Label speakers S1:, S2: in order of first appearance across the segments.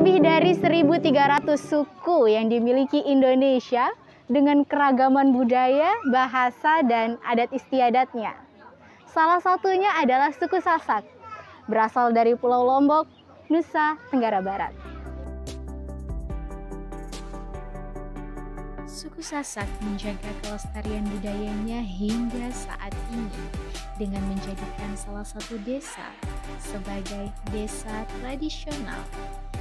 S1: Lebih dari 1.300 suku yang dimiliki Indonesia dengan keragaman budaya, bahasa, dan adat istiadatnya. Salah satunya adalah suku Sasak, berasal dari Pulau Lombok, Nusa Tenggara Barat. Suku Sasak menjaga kelestarian budayanya hingga saat ini dengan menjadikan salah satu desa sebagai desa tradisional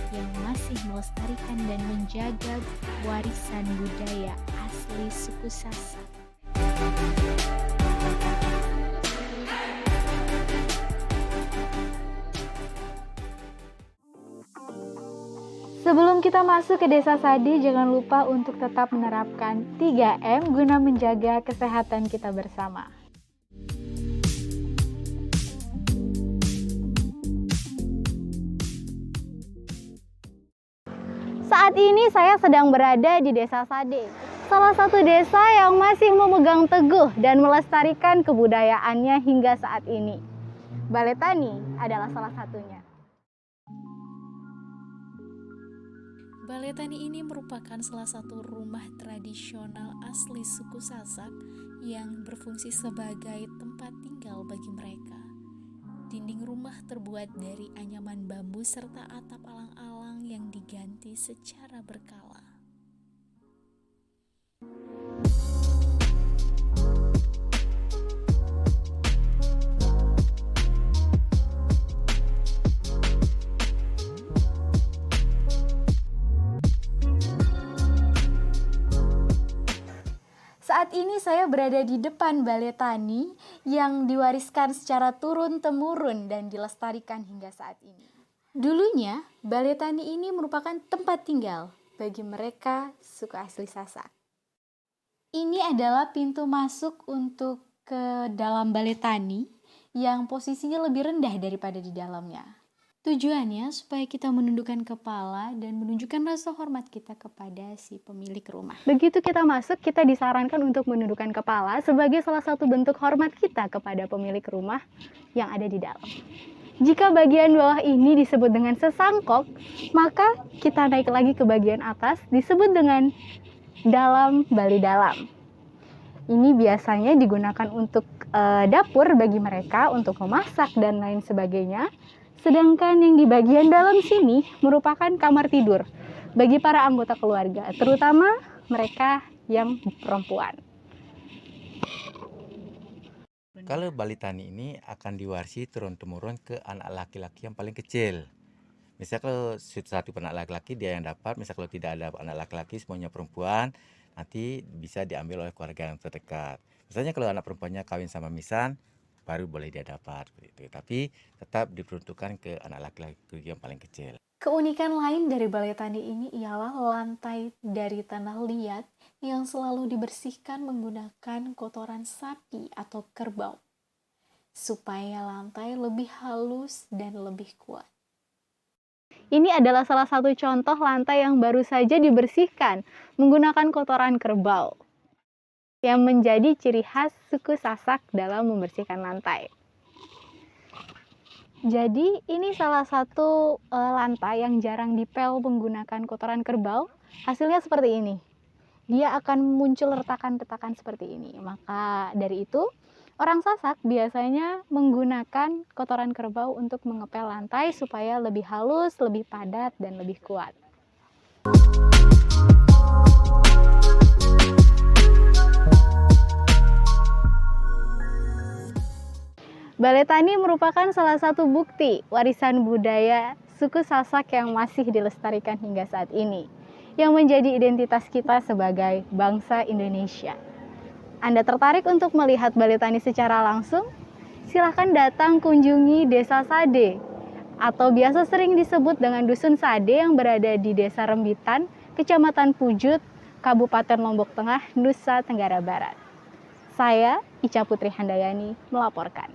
S1: yang masih melestarikan dan menjaga warisan budaya asli suku Sasak. Sebelum kita masuk ke Desa Sade, jangan lupa untuk tetap menerapkan 3M guna menjaga kesehatan kita bersama. Saat ini saya sedang berada di Desa Sade, salah satu desa yang masih memegang teguh dan melestarikan kebudayaannya hingga saat ini. Balai Tani adalah salah satunya.
S2: Balai Tani ini merupakan salah satu rumah tradisional asli suku Sasak yang berfungsi sebagai tempat tinggal bagi mereka. Dinding rumah terbuat dari anyaman bambu serta atap alang-alang yang diganti secara berkala.
S1: Saat ini saya berada di depan Balai Tani yang diwariskan secara turun-temurun dan dilestarikan hingga saat ini. Dulunya, Balai Tani ini merupakan tempat tinggal bagi mereka suku asli Sasak. Ini adalah pintu masuk untuk ke dalam Balai Tani yang posisinya lebih rendah daripada di dalamnya. Tujuannya supaya kita menundukkan kepala dan menunjukkan rasa hormat kita kepada si pemilik rumah. Begitu kita masuk, kita disarankan untuk menundukkan kepala sebagai salah satu bentuk hormat kita kepada pemilik rumah yang ada di dalam. Jika bagian bawah ini disebut dengan sesangkok, maka kita naik lagi ke bagian atas disebut dengan dalam bali dalam. Ini biasanya digunakan untuk dapur bagi mereka untuk memasak dan lain sebagainya. Sedangkan yang di bagian dalam sini merupakan kamar tidur bagi para anggota keluarga, terutama mereka yang perempuan.
S3: Kalau Balai Tani ini akan diwarisi turun-temurun ke anak laki-laki yang paling kecil. Misal kalau satu anak laki-laki dia yang dapat, misal kalau tidak ada anak laki-laki semuanya perempuan, nanti bisa diambil oleh keluarga yang terdekat. Misalnya kalau anak perempuannya kawin sama misan, baru boleh dia dapat begitu. Tapi tetap diperuntukkan ke anak laki-laki yang paling kecil.
S1: Keunikan lain dari Balai Tani ini ialah lantai dari tanah liat yang selalu dibersihkan menggunakan kotoran sapi atau kerbau supaya lantai lebih halus dan lebih kuat. Ini adalah salah satu contoh lantai yang baru saja dibersihkan menggunakan kotoran kerbau yang menjadi ciri khas suku Sasak dalam membersihkan lantai. Jadi ini salah satu lantai yang jarang dipel menggunakan kotoran kerbau. Hasilnya seperti ini. Dia akan muncul retakan-retakan seperti ini. Maka dari itu orang Sasak biasanya menggunakan kotoran kerbau untuk mengepel lantai supaya lebih halus, lebih padat, dan lebih kuat. Balai Tani merupakan salah satu bukti warisan budaya suku Sasak yang masih dilestarikan hingga saat ini, yang menjadi identitas kita sebagai bangsa Indonesia. Anda tertarik untuk melihat Balai Tani secara langsung? Silahkan datang kunjungi Desa Sade, atau biasa sering disebut dengan Dusun Sade yang berada di Desa Rembitan, Kecamatan Pujut, Kabupaten Lombok Tengah, Nusa Tenggara Barat. Saya, Ica Putri Handayani, melaporkan.